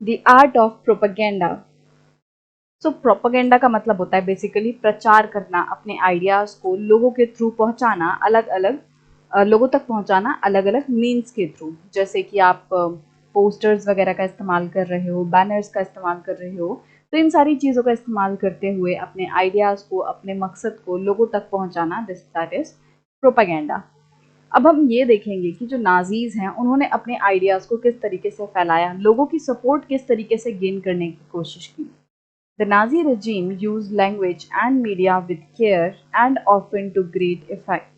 The art of propaganda. So propaganda का मतलब होता है बेसिकली प्रचार करना, अपने आइडियाज को लोगों के थ्रू पहुंचाना, अलग अलग लोगों तक पहुंचाना अलग अलग मीन्स के थ्रू। जैसे कि आप पोस्टर्स वगैरह का इस्तेमाल कर रहे हो, बैनर्स का इस्तेमाल कर रहे हो, तो इन सारी चीज़ों का इस्तेमाल करते हुए अपने आइडियाज़ को, अपने मकसद को लोगों तक पहुंचाना, दिस दैट इज प्रोपेगेंडा। अब हम ये देखेंगे कि जो नाजीज हैं उन्होंने अपने आइडियाज़ को किस तरीके से फैलाया, लोगों की सपोर्ट किस तरीके से गेन करने की कोशिश की। The Nazi regime used language and media with care and often to great effect.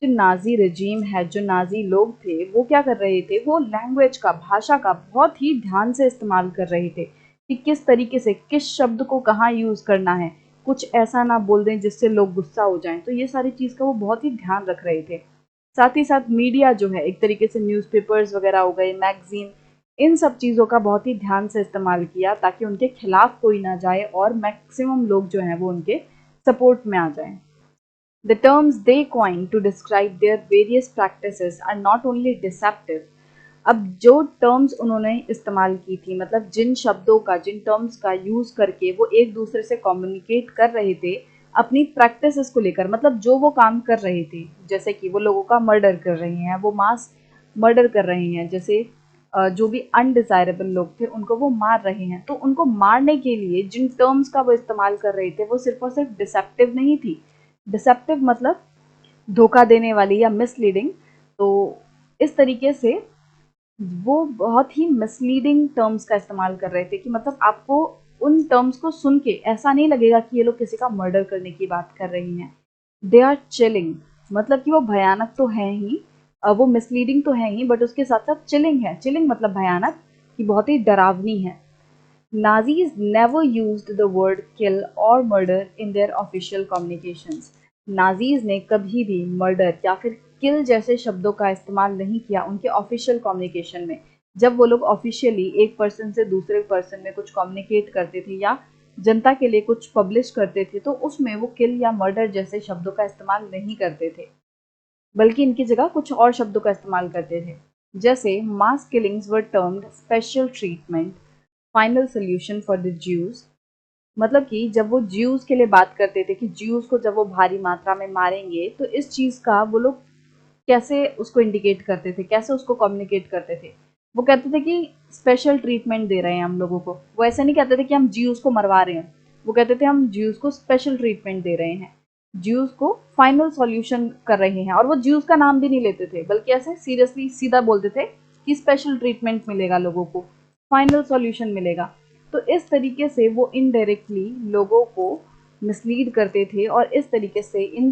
जो नाजी रजीम है, जो नाजी लोग थे, वो क्या कर रहे थे, वो लैंग्वेज का, भाषा का बहुत ही ध्यान से इस्तेमाल कर रहे थे कि किस तरीके से किस शब्द को कहाँ यूज़ करना है, कुछ ऐसा ना बोल दें जिससे लोग गुस्सा हो जाएं। तो ये सारी चीज़ का वो बहुत ही ध्यान रख रहे थे। साथ ही साथ मीडिया जो है, एक तरीके से न्यूज़पेपर्स वगैरह हो गए, मैगजीन, इन सब चीज़ों का बहुत ही ध्यान से इस्तेमाल किया ताकि उनके खिलाफ कोई ना जाए और मैक्सिमम लोग जो हैं वो उनके सपोर्ट में आ जाएं। The terms they coined to describe their various practices are not only deceptive. अब जो टर्म्स उन्होंने इस्तेमाल की थी, मतलब जिन शब्दों का, जिन टर्म्स का यूज़ करके वो एक दूसरे से कम्युनिकेट कर रहे थे अपनी प्रैक्टिसेस को लेकर, मतलब जो वो काम कर रहे थे, जैसे कि वो लोगों का मर्डर कर रहे हैं, वो मास मर्डर कर रहे हैं, जैसे जो भी अनडिज़ायरेबल लोग थे उनको वो मार रहे हैं, तो उनको मारने के लिए जिन टर्म्स का वो इस्तेमाल कर रहे थे वो सिर्फ और सिर्फ डिसेप्टिव नहीं थी। डिसेप्टिव मतलब धोखा देने वाली या मिसलीडिंग। तो इस तरीके से वो बहुत ही मिसलीडिंग टर्म्स का इस्तेमाल कर रहे थे कि मतलब आपको उन टर्म्स को सुन के ऐसा नहीं लगेगा कि ये लोग किसी का मर्डर करने की बात कर रही हैं। दे आर चिलिंग, मतलब कि वो भयानक तो है ही, वो मिसलीडिंग तो है ही, बट उसके साथ साथ चिलिंग है। चिलिंग मतलब भयानक, कि बहुत ही डरावनी है। Nazis never used the word kill or murder in their official communications. Nazis ने कभी भी मर्डर या फिर किल जैसे शब्दों का इस्तेमाल नहीं किया उनके ऑफिशियल कम्युनिकेशन में। जब वो लोग ऑफिशियली एक पर्सन से दूसरे पर्सन में कुछ कम्युनिकेट करते थे या जनता के लिए कुछ पब्लिश करते थे, तो उसमें वो किल या मर्डर जैसे शब्दों का इस्तेमाल नहीं करते थे, बल्कि इनकी जगह कुछ और शब्दों का इस्तेमाल करते थे। जैसे mass killings were termed special treatment, final solution for the Jews. मतलब कि जब वो ज्यूज के लिए बात करते थे कि ज्यूज को जब वो भारी मात्रा में मारेंगे, तो इस चीज़ का वो लोग कैसे उसको इंडिकेट करते थे, कैसे उसको कम्युनिकेट करते थे। वो कहते थे कि स्पेशल ट्रीटमेंट दे रहे हैं हम लोगों को। वो ऐसे नहीं कहते थे कि हम ज्यूज को मरवा रहे हैं, वो कहते थे हम ज्यूज को स्पेशल ट्रीटमेंट दे रहे हैं, ज्यूज को फाइनल सॉल्यूशन कर रहे हैं। और वो ज्यूज का नाम भी नहीं लेते थे, बल्कि ऐसे सीरियसली सीधा बोलते थे कि स्पेशल ट्रीटमेंट मिलेगा लोगों को, फाइनल सॉल्यूशन मिलेगा। तो इस तरीके से वो इनडायरेक्टली लोगों को मिसलीड करते थे और इस तरीके से इन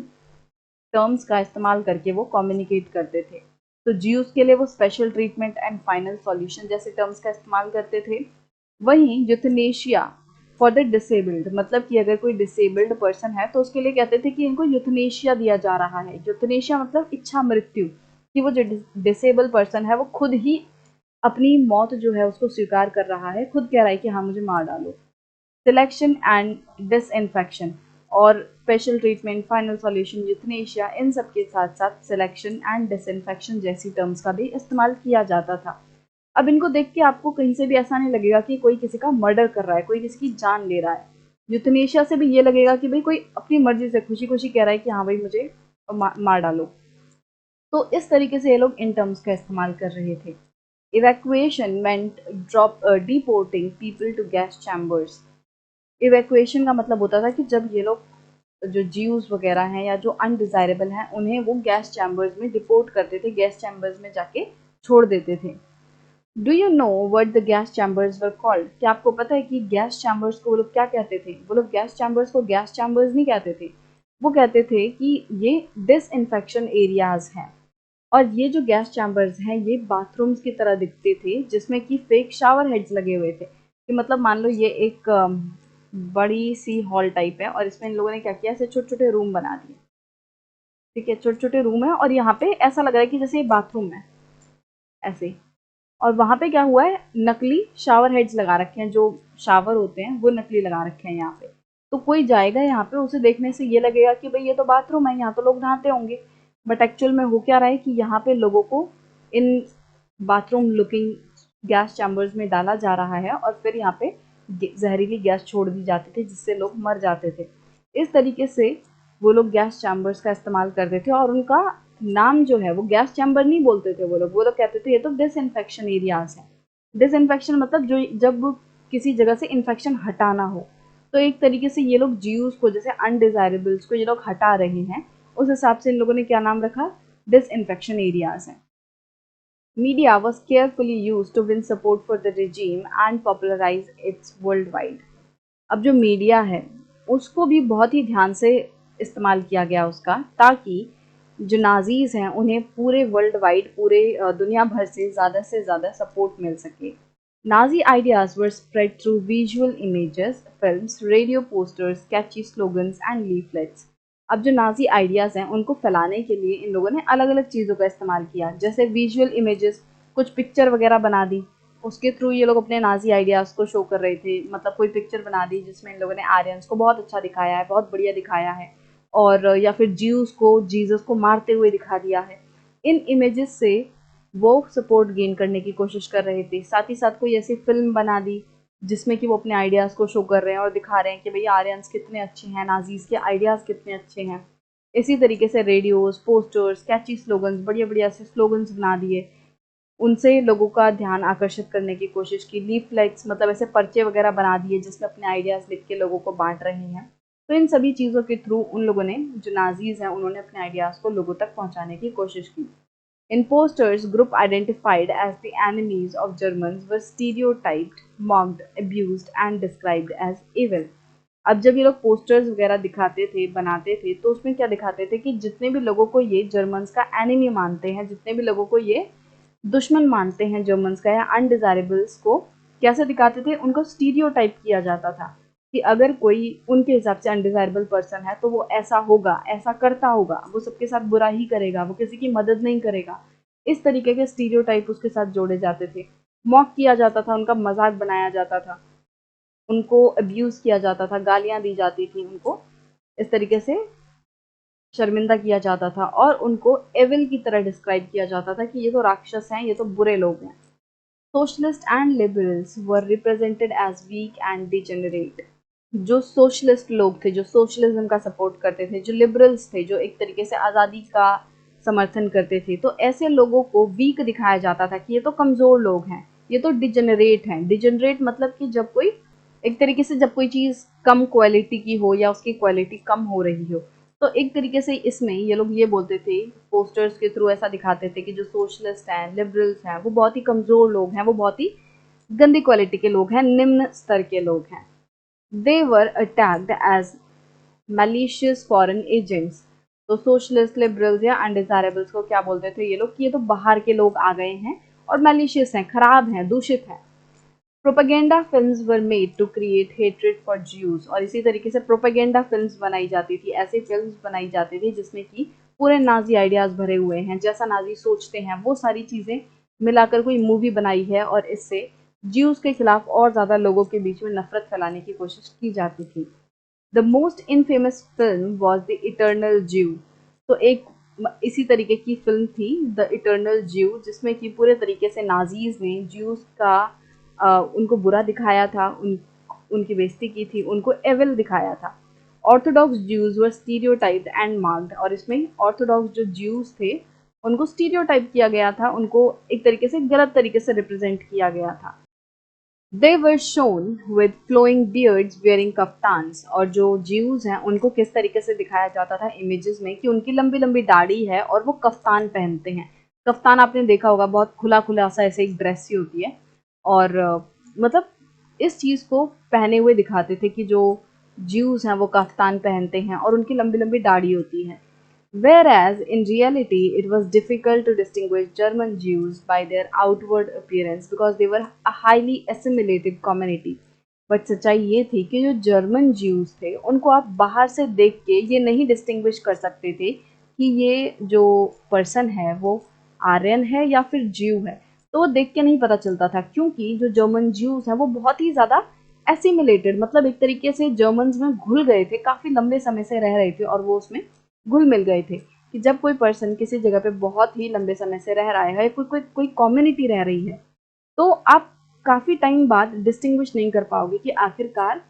टर्म्स का इस्तेमाल करके वो कम्युनिकेट करते थे। तो ज्यूस के लिए वो special treatment and final solution जैसे टर्म्स का इस्तेमाल करते थे। वहीं यूथनेशिया फॉर द डिसेबल्ड, मतलब कि अगर कोई डिसेबल्ड पर्सन है तो उसके लिए कहते थे कि इनको यूथनेशिया दिया जा रहा है। यूथनेशिया मतलब इच्छा मृत्यु, कि वो जो डिसेबल पर्सन है वो खुद ही अपनी मौत जो है उसको स्वीकार कर रहा है, खुद कह रहा है कि हाँ मुझे मार डालो। सिलेक्शन एंड डिसइंफेक्शन और special treatment, final solution, euthanasia, इन सब के साथ साथ सिलेक्शन एंड डिसइंफेक्शन जैसी टर्म्स का भी इस्तेमाल किया जाता था। अब इनको देख के आपको कहीं से भी ऐसा नहीं लगेगा कि कोई किसी का मर्डर कर रहा है, कोई किसी की जान ले रहा है। यूथनेशिया से भी ये लगेगा कि भाई कोई अपनी मर्जी से खुशी खुशी कह रहा है कि हाँ भाई मुझे मार डालो। तो इस तरीके से ये लोग इन टर्म्स का इस्तेमाल कर रहे थे। Evacuation meant drop deporting people to gas chambers. Evacuation का मतलब होता था कि जब ये लोग जो ज्यूज वगैरह हैं या जो अनडिजायरेबल हैं उन्हें वो गैस चैम्बर्स में डिपोर्ट करते थे, गैस चैम्बर्स में जाके छोड़ देते थे। Do you know what the gas chambers were called? क्या आपको पता है कि गैस चैम्बर्स को वो लोग क्या कहते थे? वो लोग गैस चैम्बर्स को गैस चैम्बर्स नहीं कहते थे, वो कहते थे कि ये डिसइंफेक्शन एरियाज हैं। और ये जो गैस चैम्बर्स हैं ये बाथरूम्स की तरह दिखते थे, जिसमें कि फेक शावर हेड्स लगे हुए थे। कि मतलब मान लो ये एक बड़ी सी हॉल टाइप है और इसमें इन लोगों ने क्या किया, ऐसे छोटे छोटे रूम बना दिए। ठीक है, छोटे छोटे रूम है और यहाँ पे ऐसा लग रहा है कि जैसे ये बाथरूम है, ऐसे। और वहाँ पे क्या हुआ है, नकली शावर हेड्स लगा रखे हैं, जो शावर होते हैं वो नकली लगा रखे हैं यहाँ पे। तो कोई जाएगा यहाँ पे, उसे देखने से ये लगेगा कि भाई ये तो बाथरूम है, यहाँ तो लोग नहाते होंगे। बट एक्चुअल में हो क्या रहा है कि यहाँ पे लोगों को in bathroom looking gas chambers में डाला जा रहा है और फिर यहाँ पे जहरीली गैस छोड़ दी जाती थी जिससे लोग मर जाते थे। इस तरीके से वो लोग गैस चैम्बर्स का इस्तेमाल करते थे और उनका नाम जो है वो गैस चैम्बर नहीं बोलते थे। वो लोग कहते थे ये तो डिसइंफेक्शन एरियाज है। डिसइंफेक्शन मतलब जो जब किसी जगह से इन्फेक्शन हटाना हो, तो एक तरीके से ये लोग जीव्स को, जैसे अनडिजायरेबल्स को ये लोग हटा रहे हैं, उस हिसाब से इन लोगों ने क्या नाम रखा, डिसइंफेक्शन एरियाज है। Media was carefully used to win support for the regime and popularize its worldwide. अब जो मीडिया है उसको भी बहुत ही ध्यान से इस्तेमाल किया गया उसका, ताकि जो नाजीज हैं उन्हें पूरे वर्ल्ड वाइड, पूरे दुनिया भर से ज़्यादा सपोर्ट मिल सके। Nazi ideas were spread through visual images, films, radio posters, catchy slogans and leaflets. अब जो नाजी आइडियाज़ हैं उनको फैलाने के लिए इन लोगों ने अलग अलग चीज़ों का इस्तेमाल किया, जैसे विजुअल इमेजेस, कुछ पिक्चर वगैरह बना दी, उसके थ्रू ये लोग अपने नाजी आइडियाज़ को शो कर रहे थे। मतलब कोई पिक्चर बना दी जिसमें इन लोगों ने आर्यंस को बहुत अच्छा दिखाया है, बहुत बढ़िया दिखाया है, और या फिर ज्यूस को, जीसस को मारते हुए दिखा दिया है। इन इमेजेस से वो सपोर्ट गेन करने की कोशिश कर रहे थे। साथ ही साथ कोई ऐसी फिल्म बना दी जिसमें कि वो अपने आइडियाज़ को शो कर रहे हैं और दिखा रहे हैं कि भैया आर्यंस कितने अच्छे हैं, नाजीज़ के आइडियाज़ कितने अच्छे हैं। इसी तरीके से रेडियोस, पोस्टर्स, कैची स्लोगन्स, बढ़िया बढ़िया ऐसे स्लोगन्स बना दिए, उनसे लोगों का ध्यान आकर्षित करने की कोशिश की। लीफलेट्स मतलब ऐसे पर्चे वगैरह बना दिए जिसमें अपने आइडियाज़ लिख के लोगों को बांट रहे हैं। तो इन सभी चीज़ों के थ्रू उन लोगों ने, जो नाजीज़ हैं, उन्होंने अपने आइडियाज़ को लोगों तक पहुंचाने की कोशिश की। In posters, group identified as the enemies of Germans were stereotyped, mocked, abused and described as evil. अब जब ये लोग पोस्टर्स वगैरह दिखाते थे, बनाते थे, तो उसमें क्या दिखाते थे कि जितने भी लोगों को ये जर्मन्स का एनिमी मानते हैं, जितने भी लोगों को ये दुश्मन मानते हैं जर्मन्स का या अनडिजायरेबल्स को, कैसे दिखाते थे, उनको स्टीरियोटाइप किया जाता था कि अगर कोई उनके हिसाब से अनडिजायरेबल पर्सन है तो वो ऐसा होगा, ऐसा करता होगा, वो सबके साथ बुरा ही करेगा, वो किसी की मदद नहीं करेगा। इस तरीके के स्टीरियोटाइप उसके साथ जोड़े जाते थे। मॉक किया जाता था, उनका मजाक बनाया जाता था, उनको अब्यूज़ किया जाता था, गालियाँ दी जाती थी उनको, इस तरीके से शर्मिंदा किया जाता था और उनको एविल की तरह डिस्क्राइब किया जाता था कि ये तो राक्षस हैं, ये तो बुरे लोग हैं। Socialist and liberals were represented as weak and degenerate. जो सोशलिस्ट लोग थे, जो सोशलिज्म का सपोर्ट करते थे, जो लिबरल्स थे, जो एक तरीके से आज़ादी का समर्थन करते थे, तो ऐसे लोगों को वीक दिखाया जाता था कि ये तो कमज़ोर लोग हैं, ये तो डिजेनरेट हैं। डिजेनरेट मतलब कि जब कोई, एक तरीके से जब कोई चीज़ कम क्वालिटी की हो या उसकी क्वालिटी कम हो रही हो, तो एक तरीके से इसमें ये लोग ये बोलते थे, पोस्टर्स के थ्रू ऐसा दिखाते थे कि जो सोशलिस्ट हैं, लिबरल्स हैं, वो बहुत ही कमज़ोर लोग हैं, वो बहुत ही गंदी क्वालिटी के लोग हैं, निम्न स्तर के लोग हैं। They were attacked as malicious foreign agents. तो सोशलिस्ट, लिबरल्स या अनडिजायरेबल्स को क्या बोलते थे ये लोग, कि ये तो बाहर के लोग आ गए हैं और मैलिशियस हैं, खराब हैं, दूषित हैं। Propaganda films were made to create hatred for Jews. और इसी तरीके से प्रोपेगेंडा फिल्म्स बनाई जाती थी, ऐसी फिल्म्स बनाई जाती थी जिसमें कि पूरे नाजी आइडियाज भरे हुए हैं, जैसा नाजी सोचते हैं वो सारी चीज़ें मिलाकर कोई मूवी बनाई है, और इससे ज्यूज के खिलाफ और ज़्यादा लोगों के बीच में नफरत फैलाने की कोशिश की जाती थी। The most infamous film was the eternal ज्यू। तो एक इसी तरीके की फिल्म थी द इटर्नल ज्यू, जिसमें कि पूरे तरीके से नाजीज ने ज्यूज का उनको बुरा दिखाया था, उनकी बेइज्जती की थी, उनको एविल दिखाया था। Orthodox Jews were stereotyped and marked. और इसमें ऑर्थोडॉक्स जो ज्यूज थे उनको स्टीरियोटाइप किया गया था, उनको एक तरीके से गलत तरीके से रिप्रेजेंट किया गया था। They were shown with flowing beards wearing caftans. और जो ज्यूज हैं उनको किस तरीके से दिखाया जाता था इमेजेस में, कि उनकी लंबी लंबी दाढ़ी है और वो कफ्तान पहनते हैं। कफ्तान आपने देखा होगा, बहुत खुला खुला सा ऐसे एक ड्रेस ही होती है, और मतलब इस चीज़ को पहने हुए दिखाते थे कि जो ज्यूज हैं वो कफ्तान पहनते हैं और उनकी लंबी लंबी दाढ़ी होती है। Whereas in reality, it was difficult to distinguish German Jews by their outward appearance because they were a highly assimilated community. But सच्चाई ये थी कि जो जर्मन ज्यूज थे उनको आप बाहर से देख के ये नहीं डिस्टिंग्विश कर सकते थे कि ये जो पर्सन है वो आर्यन है या फिर ज्यू है। तो वो देख के नहीं पता चलता था, क्योंकि जो जर्मन ज्यूज हैं वो बहुत ही ज़्यादा एसिमिलेटेड, मतलब एक तरीके से जर्मन्स में घुल गए थे, काफ़ी लंबे समय से रह रहे थे और वो उसमें घुल मिल गए थे। कि जब कोई पर्सन किसी जगह पे बहुत ही लंबे समय से रह रहा है, कोई कम्युनिटी रह रही है, तो आप काफ़ी टाइम बाद डिस्टिंग्विश नहीं कर पाओगे कि आखिरकार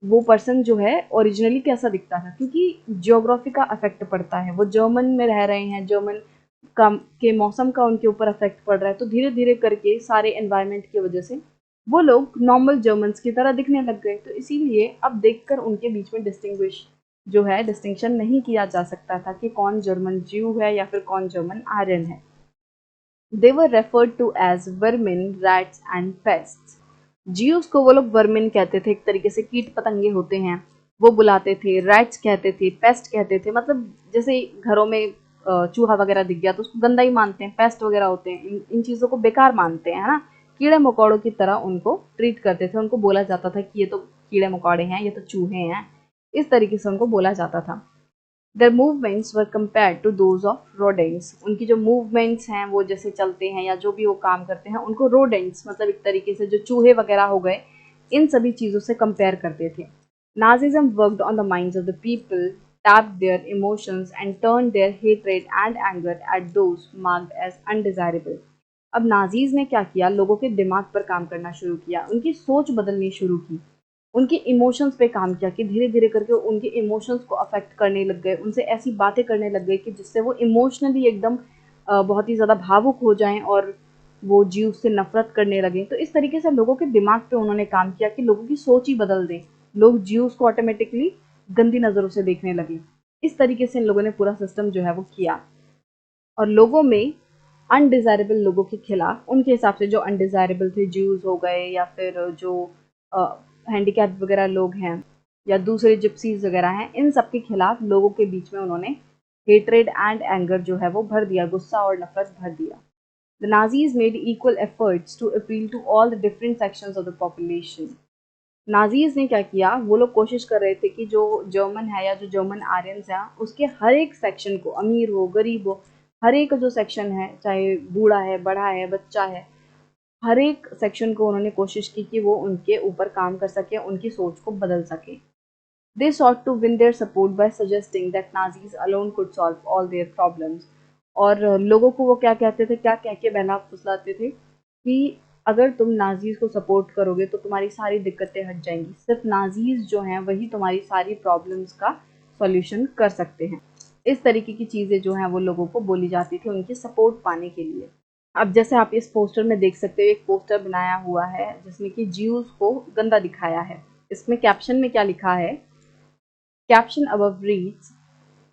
वो पर्सन जो है ओरिजिनली कैसा दिखता था, क्योंकि जियोग्राफी का अफेक्ट पड़ता है। वो जर्मन में रह रहे हैं, जर्मन का के मौसम का उनके ऊपर अफेक्ट पड़ रहा है, तो धीरे धीरे करके सारे एनवायरनमेंट की वजह से वो लोग नॉर्मल जर्मन्स की तरह दिखने लग गए। तो इसीलिए अब देखकर उनके बीच में डिस्टिंग्विश जो है डिस्टिंक्शन नहीं किया जा सकता था कि कौन जर्मन ज्यू है या फिर कौन जर्मन आर्यन है। They were referred to as vermin, rats and pests. Jews को वो लोग वर्मिन कहते थे, एक तरीके से कीट पतंगे होते हैं, वो बुलाते थे। रैट्स कहते थे, पेस्ट कहते थे, मतलब जैसे घरों में चूहा वगैरह दिख गया तो उसको गंदा ही मानते हैं। पेस्ट वगैरह होते हैं, इन चीज़ों को बेकार मानते हैं, है ना। कीड़े मकोड़ों की तरह उनको ट्रीट करते थे। उनको बोला जाता था कि ये तो कीड़े मकोड़े हैं, ये तो चूहे हैं, इस तरीके से उनको बोला जाता था। Their movements were compared to those of rodents. उनकी जो movements हैं वो जैसे चलते हैं या जो भी वो काम करते हैं उनको rodents मतलब एक तरीके से जो चूहे वगैरह हो गए, इन सभी चीज़ों से कंपेयर करते थे। Nazism worked on the minds of the people, tapped their emotions and turned their hatred and anger at those marked as undesirable. अब नाजीज ने क्या किया, लोगों के दिमाग पर काम करना शुरू किया, उनकी सोच बदलनी शुरू की, उनके इमोशंस पे काम किया कि धीरे धीरे करके उनके इमोशंस को अफेक्ट करने लग गए, उनसे ऐसी बातें करने लग गए कि जिससे वो इमोशनली एकदम बहुत ही ज़्यादा भावुक हो जाएं और वो जीव से नफरत करने लगे। तो इस तरीके से लोगों के दिमाग पे उन्होंने काम किया कि लोगों की सोच ही बदल दें, लोग जीव को ऑटोमेटिकली गंदी नज़रों से देखने लगे। इस तरीके से इन लोगों ने पूरा सिस्टम जो है वो किया, और लोगों में अनडिज़ायरेबल लोगों के खिलाफ, उनके हिसाब से जो अनडिज़ायरेबल थे, ज्यूज़ हो गए या फिर जो हैंडीकैप वगैरह लोग हैं या दूसरे जिप्सीज वगैरह हैं, इन सब के खिलाफ लोगों के बीच में उन्होंने हेट्रेड एंड एंगर जो है वो भर दिया, गुस्सा और नफरत भर दिया। The Nazis made equal efforts to appeal to all the different sections of the population. Nazis ने क्या किया, वो लोग कोशिश कर रहे थे कि जो जर्मन है या जो जर्मन आर्यंस हैं उसके हर एक सेक्शन को, अमीर हो गरीब हो, हर एक जो सेक्शन है, चाहे बूढ़ा है बड़ा है बच्चा है, हर एक सेक्शन को उन्होंने कोशिश की कि वो उनके ऊपर काम कर सके, उनकी सोच को बदल सके। दे sought to win their support by suggesting that Nazis alone could solve all their problems. और लोगों को वो क्या कहते थे, क्या कह के बहला फुसलाते थे कि अगर तुम नाजीज को सपोर्ट करोगे तो तुम्हारी सारी दिक्कतें हट जाएंगी, सिर्फ नाजीज जो हैं वही तुम्हारी सारी प्रॉब्लम्स का सॉल्यूशन कर सकते हैं। इस तरीके की चीज़ें जो हैं वो लोगों को बोली जाती थी उनकी सपोर्ट पाने के लिए। अब जैसे आप इस पोस्टर में देख सकते हो, एक पोस्टर बनाया हुआ है जिसमें कि ज्यूज को गंदा दिखाया है। इसमें कैप्शन में क्या लिखा है, caption above reads,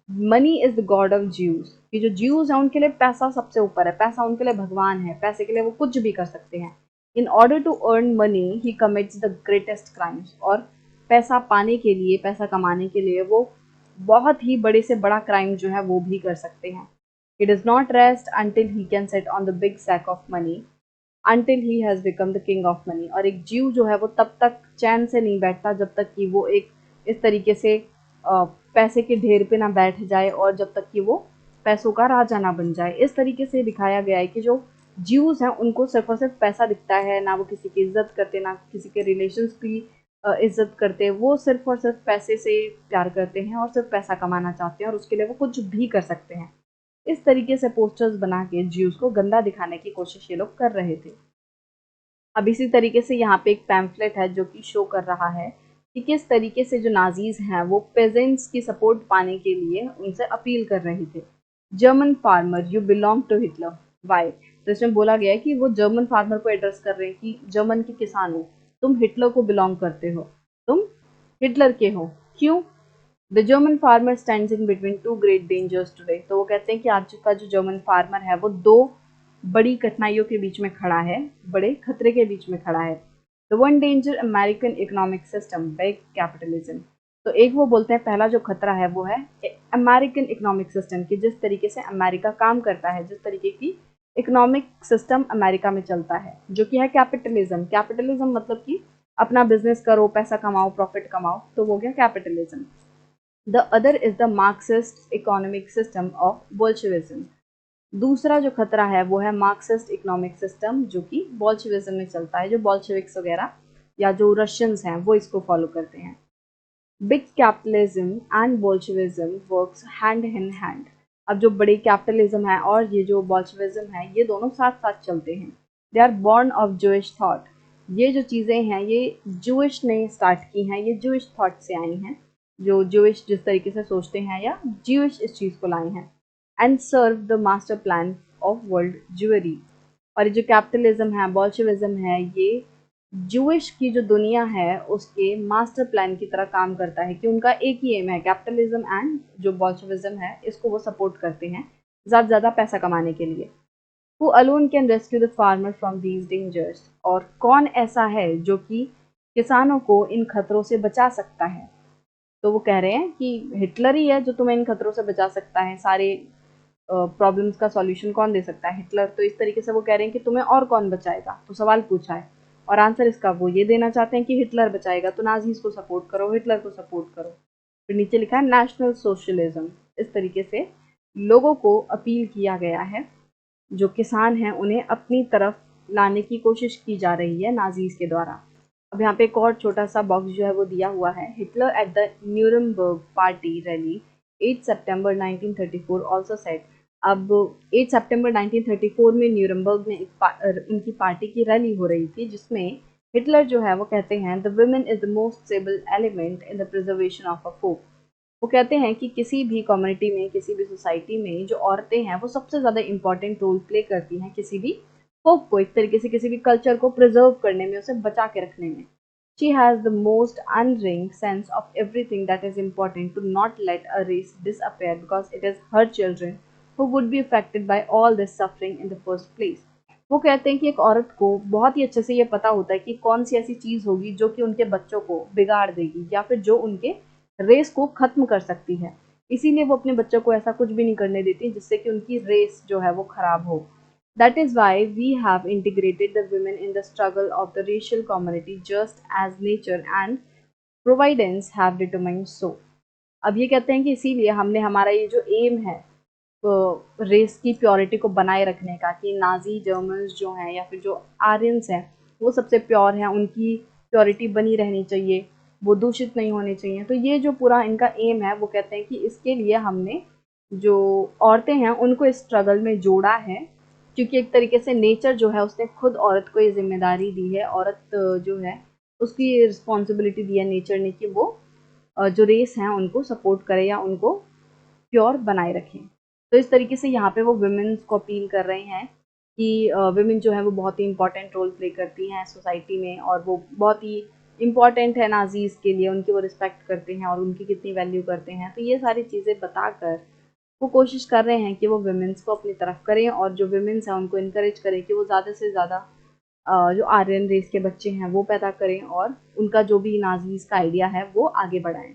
money is the God of Jews. कि जो ज्यूज हैं उनके लिए पैसा सबसे ऊपर है, पैसा उनके लिए भगवान है, पैसे के लिए वो कुछ भी कर सकते हैं। In order to earn money he commits the greatest crimes. और पैसा पाने के लिए, पैसा कमाने के लिए वो बहुत ही बड़े से बड़ा क्राइम जो है वो भी कर सकते हैं। He does not rest until he can sit on the big sack of money, until he has become the king of money। और एक जीव जो है वो तब तक चैन से नहीं बैठता जब तक कि वो एक इस तरीके से पैसे के ढेर पे ना बैठ जाए और जब तक कि वो पैसों का राजा ना बन जाए। इस तरीके से दिखाया गया है कि जो ज्यूज हैं उनको सिर्फ और सिर्फ पैसा दिखता है, ना वो किसी की इज्जत करते, ना किसी के रिलेशंस की इज्जत करते। वो सिर्फ और सिर्फ पैसे से प्यार करते हैं और सिर्फ पैसा कमाना चाहते हैं और उसके लिए वो कुछ भी कर सकते हैं। इस तरीके से पोस्टर्स बना के ज्यूज को गंदा दिखाने की कोशिश ये लोग कर रहे थे। अब इसी तरीके से यहाँ पे एक पैम्फलेट है जो कि शो कर रहा है कि किस तरीके से जो नाजीज हैं वो पेजेंट्स की सपोर्ट पाने के लिए उनसे अपील कर रहे थे। German farmer you belong to Hitler, why. तो इसमें बोला गया है कि वो जर्मन फार्मर को एड्रेस कर रहे हैं कि जर्मन के किसानों, तुम हिटलर को बिलोंग करते हो, तुम हिटलर के हो, क्यों। The German farmer stands in between two great dangers today. तो वो कहते हैं कि आज का जो जर्मन फार्मर है वो दो बड़ी कठिनाइयों के बीच में खड़ा है, बड़े खतरे के बीच में खड़ा है। The one danger American economic system, big capitalism. तो एक वो बोलते हैं पहला जो खतरा है वो है अमेरिकन इकोनॉमिक सिस्टम की, जिस तरीके से अमेरिका काम करता है, जिस तरीके की इकोनॉमिक सिस्टम अमेरिका में चलता है, जो कि है कैपिटलिज्म। कैपिटलिज्म मतलब कि अपना बिजनेस करो, पैसा कमाओ, प्रॉफिट कमाओ, तो वो गया capitalism. The other is the Marxist economic system of Bolshevism. दूसरा जो खतरा है वो है मार्क्सिस्ट इकोनॉमिक सिस्टम, जो कि बोल्शेविज्म में चलता है, जो बोल्शेविक्स वगैरह या जो रशियंस हैं वो इसको फॉलो करते हैं। Big capitalism and Bolshevism works hand in hand. अब जो बड़ी कैपिटलिज्म है और ये जो बोल्शेविज्म है ये दोनों साथ साथ चलते हैं। They are born of Jewish thought. ये जो चीज़ें हैं ये जूइश ने स्टार्ट की हैं, ये जूइश थॉट से आई हैं, जो जूइश जिस तरीके से सोचते हैं या जूइश इस चीज़ को लाए हैं। And serve the master plan of world Jewry. और ये जो कैपिटलिज्म है, बोल्शेविज्म है, ये जूइश की जो दुनिया है उसके मास्टर प्लान की तरह काम करता है कि उनका एक ही एम है, कैपिटलिज्म एंड जो बोल्शेविज्म है इसको वो सपोर्ट करते हैं ज़्यादा से ज़्यादा पैसा कमाने के लिए। Who alone can rescue the farmer from these dangers? और कौन ऐसा है जो कि किसानों को इन खतरों से बचा सकता है? तो वो कह रहे हैं कि हिटलर ही है जो तुम्हें इन खतरों से बचा सकता है। सारे प्रॉब्लम्स का सॉल्यूशन कौन दे सकता है? हिटलर। तो इस तरीके से वो कह रहे हैं कि तुम्हें और कौन बचाएगा? तो सवाल पूछा है और आंसर इसका वो ये देना चाहते हैं कि हिटलर बचाएगा, तो नाजीज को सपोर्ट करो, हिटलर को सपोर्ट करो। फिर नीचे लिखा है नेशनल सोशलिज्म। इस तरीके से लोगों को अपील किया गया है, जो किसान हैं उन्हें अपनी तरफ लाने की कोशिश की जा रही है नाजीज के द्वारा। अब यहाँ पे एक और छोटा सा बॉक्स जो है वो दिया हुआ है। Hitler at the Nuremberg party rally 8 September 1934 also said. अब 8 सितंबर 1934 में न्यूरमबर्ग में इनकी पार्टी की रैली हो रही थी, जिसमें हिटलर जो है वो कहते हैं the women is the most stable element in the preservation of a folk. वो कहते हैं कि किसी भी कम्युनिटी में, किसी भी सोसाइटी में जो औरतें हैं वो सबसे ज़्यादा इंपॉर्टेंट रोल प्ले करती हैं किसी भी फोक को, एक तरीके से किसी भी कल्चर को प्रिजर्व करने में, उसे बचा के रखने में। She has the most unerring sense of everything that is important to not let a race disappear because it is her children who would be affected by all this suffering in the first place. वो कहते हैं कि एक औरत को बहुत ही अच्छे से ये पता होता है कि कौन सी ऐसी चीज़ होगी जो कि उनके बच्चों को बिगाड़ देगी या फिर जो उनके रेस को खत्म कर सकती है। इसीलिए वो अपने बच्चों को ऐसा कुछ भी नहीं करने देती जिससे कि उनकी रेस जो है वो खराब हो। That is why we have integrated the women in the struggle of the racial community just as nature and providence have determined so. अब ये कहते हैं कि इसीलिए हमने हमारा ये जो एम है रेस की प्योरिटी को बनाए रखने का, कि नाजी जर्मन्स जो हैं या फिर जो आर्यंस हैं वो सबसे प्योर हैं, उनकी प्योरिटी बनी रहनी चाहिए, वो दूषित नहीं होने चाहिए। तो ये जो पूरा इनका एम है वो कहते हैं कि इसके लिए हमने जो औरतें हैं उनको इस स्ट्रगल में जोड़ा है, क्योंकि एक तरीके से नेचर जो है उसने खुद औरत को ये जिम्मेदारी दी है, औरत जो है उसकी रिस्पॉन्सिबिलिटी दी है नेचर ने कि वो जो रेस हैं उनको सपोर्ट करे या उनको प्योर बनाए रखें। तो इस तरीके से यहाँ पे वो वुमेन्स को अपील कर रहे हैं कि वुमेन जो है वो बहुत ही इंपॉर्टेंट रोल प्ले करती हैं सोसाइटी में, और वो बहुत ही इम्पॉर्टेंट है नाजीज़ के लिए, उनकी वो रिस्पेक्ट करते हैं और उनकी कितनी वैल्यू करते हैं। तो ये सारी चीज़ें बताकर वो कोशिश कर रहे हैं कि वो वुमेन्स को अपनी तरफ करें, और जो वुमेन्स हैं उनको इनकरेज करें कि वो ज़्यादा से ज़्यादा जो आर्यन रेस के बच्चे हैं वो पैदा करें और उनका जो भी नाजीज़ का आइडिया है वो आगे बढ़ाएं।